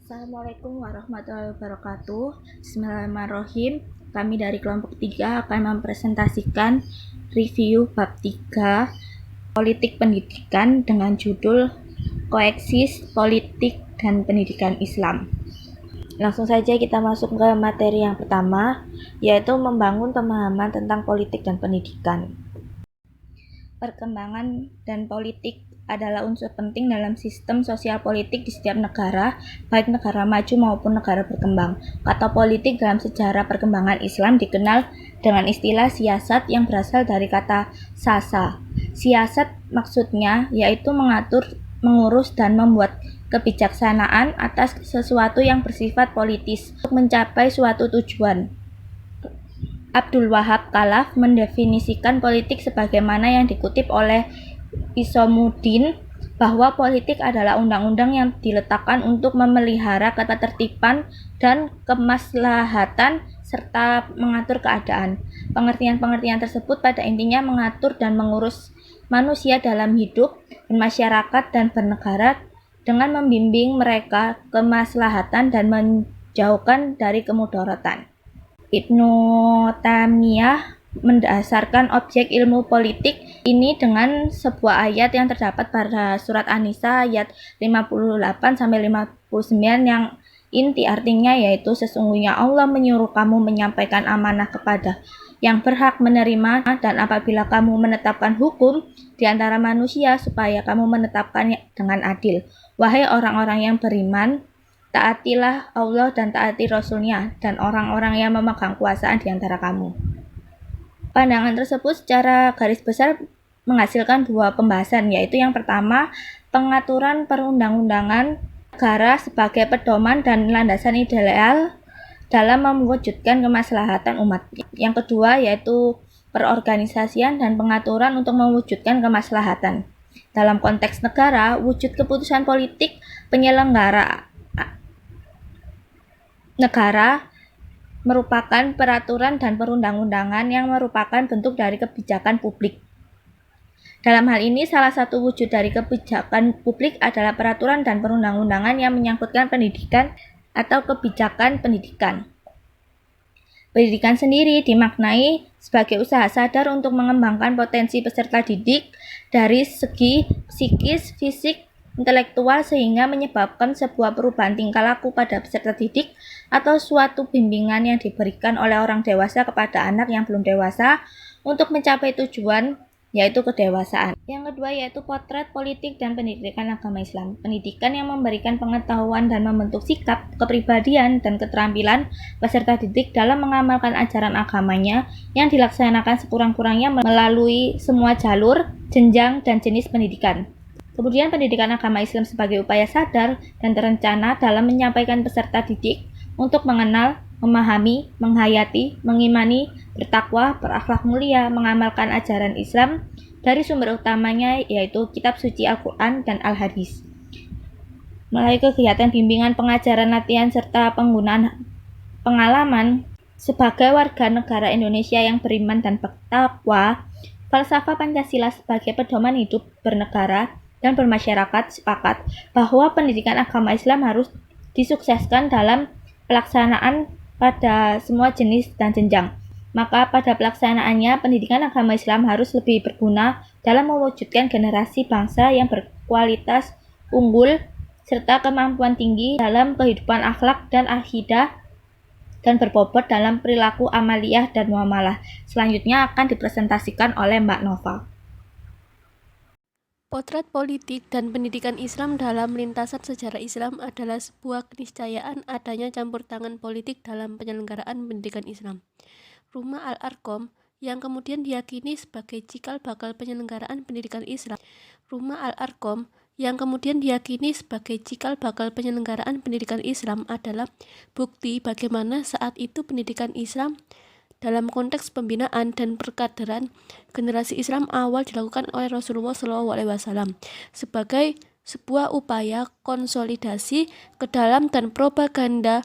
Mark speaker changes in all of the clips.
Speaker 1: Assalamualaikum warahmatullahi wabarakatuh. Bismillahirrahmanirrahim. Kami dari kelompok 3 akan mempresentasikan review bab 3 politik pendidikan dengan judul Koeksis Politik dan Pendidikan Islam. Langsung saja kita masuk ke materi yang pertama, yaitu membangun pemahaman tentang politik dan pendidikan. Perkembangan dan politik adalah unsur penting dalam sistem sosial politik di setiap negara, baik negara maju maupun negara berkembang. Kata politik dalam sejarah perkembangan Islam dikenal dengan istilah siasat yang berasal dari kata sasa. Siasat maksudnya yaitu mengatur, mengurus, dan membuat kebijaksanaan atas sesuatu yang bersifat politis untuk mencapai suatu tujuan. Abdul Wahab Khalaf mendefinisikan politik sebagaimana yang dikutip oleh Isomuddin, bahwa politik adalah undang-undang yang diletakkan untuk memelihara ketertiban dan kemaslahatan serta mengatur keadaan. Pengertian-pengertian tersebut pada intinya mengatur dan mengurus manusia dalam hidup, bermasyarakat, dan bernegara dengan membimbing mereka kemaslahatan dan menjauhkan dari kemudaratan. Ibnu Taimiyah mendasarkan objek ilmu politik ini dengan sebuah ayat yang terdapat pada surat An-Nisa ayat 58-59 yang inti artinya yaitu sesungguhnya Allah menyuruh kamu menyampaikan amanah kepada yang berhak menerima, dan apabila kamu menetapkan hukum di antara manusia supaya kamu menetapkannya dengan adil. Wahai orang-orang yang beriman, taatilah Allah dan taati Rasul-Nya dan orang-orang yang memegang kuasaan di antara kamu. Pandangan tersebut secara garis besar menghasilkan dua pembahasan, yaitu yang pertama, pengaturan perundang-undangan negara sebagai pedoman dan landasan ideal dalam mewujudkan kemaslahatan umat. Yang kedua, yaitu perorganisasian dan pengaturan untuk mewujudkan kemaslahatan. Dalam konteks negara, wujud keputusan politik penyelenggara negara merupakan peraturan dan perundang-undangan yang merupakan bentuk dari kebijakan publik. Dalam hal ini, salah satu wujud dari kebijakan publik adalah peraturan dan perundang-undangan yang menyangkutkan pendidikan atau kebijakan pendidikan. Pendidikan sendiri dimaknai sebagai usaha sadar untuk mengembangkan potensi peserta didik dari segi psikis, fisik, intelektual sehingga menyebabkan sebuah perubahan tingkah laku pada peserta didik atau suatu bimbingan yang diberikan oleh orang dewasa kepada anak yang belum dewasa untuk mencapai tujuan yaitu kedewasaan. Yang kedua yaitu potret politik dan pendidikan agama Islam. Pendidikan yang memberikan pengetahuan dan membentuk sikap, kepribadian, dan keterampilan peserta didik dalam mengamalkan ajaran agamanya yang dilaksanakan sekurang-kurangnya melalui semua jalur, jenjang, dan jenis pendidikan. Kemudian pendidikan agama Islam sebagai upaya sadar dan terencana dalam menyampaikan peserta didik untuk mengenal, memahami, menghayati, mengimani, bertakwa, berakhlak mulia, mengamalkan ajaran Islam dari sumber utamanya yaitu kitab suci Al-Quran dan Al-Hadis. Melalui kegiatan bimbingan, pengajaran, latihan, serta penggunaan pengalaman sebagai warga negara Indonesia yang beriman dan bertakwa, falsafah Pancasila sebagai pedoman hidup bernegara dan bermasyarakat sepakat bahwa pendidikan agama Islam harus disukseskan dalam pelaksanaan pada semua jenis dan jenjang. Maka pada pelaksanaannya, pendidikan agama Islam harus lebih berguna dalam mewujudkan generasi bangsa yang berkualitas unggul serta kemampuan tinggi dalam kehidupan akhlak dan akidah dan berbobot dalam perilaku amaliyah dan muamalah. Selanjutnya akan dipresentasikan oleh Mbak Nova.
Speaker 2: Potret politik dan pendidikan Islam dalam lintasan sejarah Islam adalah sebuah keniscayaan adanya campur tangan politik dalam penyelenggaraan pendidikan Islam. Rumah Al-Arqam yang kemudian diyakini sebagai cikal bakal penyelenggaraan pendidikan Islam. Rumah Al-Arqam yang kemudian diyakini sebagai cikal bakal penyelenggaraan pendidikan Islam adalah bukti bagaimana saat itu pendidikan Islam dalam konteks pembinaan dan perkaderan generasi Islam awal dilakukan oleh Rasulullah SAW sebagai sebuah upaya konsolidasi ke dalam dan propaganda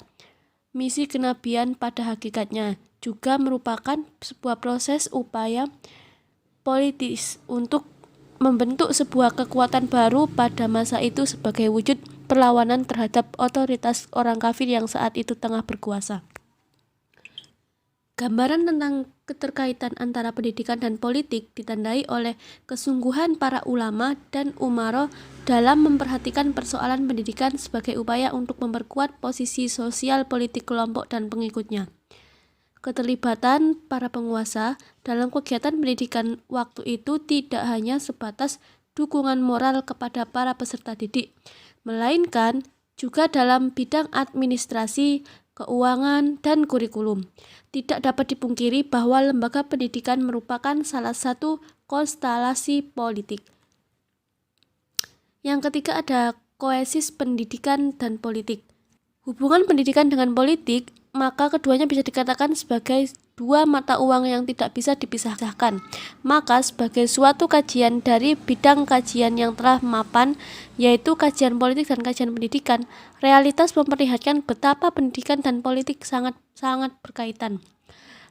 Speaker 2: misi kenabian pada hakikatnya juga merupakan sebuah proses upaya politis untuk membentuk sebuah kekuatan baru pada masa itu sebagai wujud perlawanan terhadap otoritas orang kafir yang saat itu tengah berkuasa. Gambaran tentang keterkaitan antara pendidikan dan politik ditandai oleh kesungguhan para ulama dan umaro dalam memperhatikan persoalan pendidikan sebagai upaya untuk memperkuat posisi sosial politik kelompok dan pengikutnya. Keterlibatan para penguasa dalam kegiatan pendidikan waktu itu tidak hanya sebatas dukungan moral kepada para peserta didik, melainkan juga dalam bidang administrasi, keuangan, dan kurikulum. Tidak dapat dipungkiri bahwa lembaga pendidikan merupakan salah satu konstelasi politik. Yang ketiga ada koesis pendidikan dan politik. Hubungan pendidikan dengan politik, maka keduanya bisa dikatakan sebagai dua mata uang yang tidak bisa dipisahkan. Maka sebagai suatu kajian dari bidang kajian yang telah mapan, yaitu kajian politik dan kajian pendidikan, realitas memperlihatkan betapa pendidikan dan politik sangat berkaitan.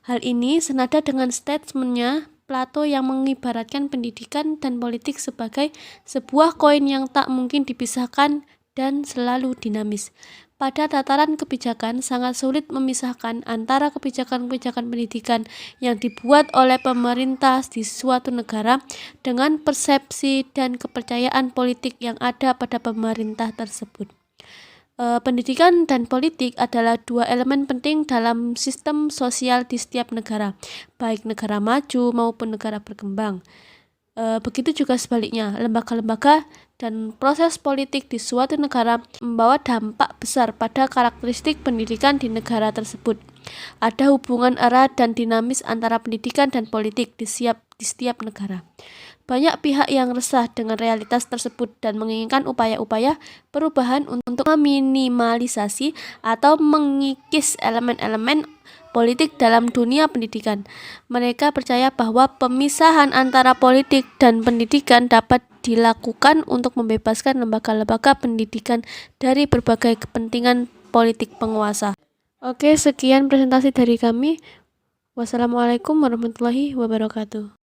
Speaker 2: Hal ini senada dengan statementnya Plato yang mengibaratkan pendidikan dan politik sebagai sebuah koin yang tak mungkin dipisahkan dan selalu dinamis. Pada tataran kebijakan, sangat sulit memisahkan antara kebijakan-kebijakan pendidikan yang dibuat oleh pemerintah di suatu negara dengan persepsi dan kepercayaan politik yang ada pada pemerintah tersebut. Pendidikan dan politik adalah dua elemen penting dalam sistem sosial di setiap negara, baik negara maju maupun negara berkembang. Begitu juga sebaliknya, lembaga-lembaga dan proses politik di suatu negara membawa dampak besar pada karakteristik pendidikan di negara tersebut. Ada hubungan erat dan dinamis antara pendidikan dan politik di setiap negara. Banyak pihak yang resah dengan realitas tersebut dan menginginkan upaya-upaya perubahan untuk meminimalisasi atau mengikis elemen-elemen politik dalam dunia pendidikan. Mereka percaya bahwa pemisahan antara politik dan pendidikan dapat dilakukan untuk membebaskan lembaga-lembaga pendidikan dari berbagai kepentingan politik penguasa. Oke, sekian presentasi dari kami. Wassalamualaikum warahmatullahi wabarakatuh.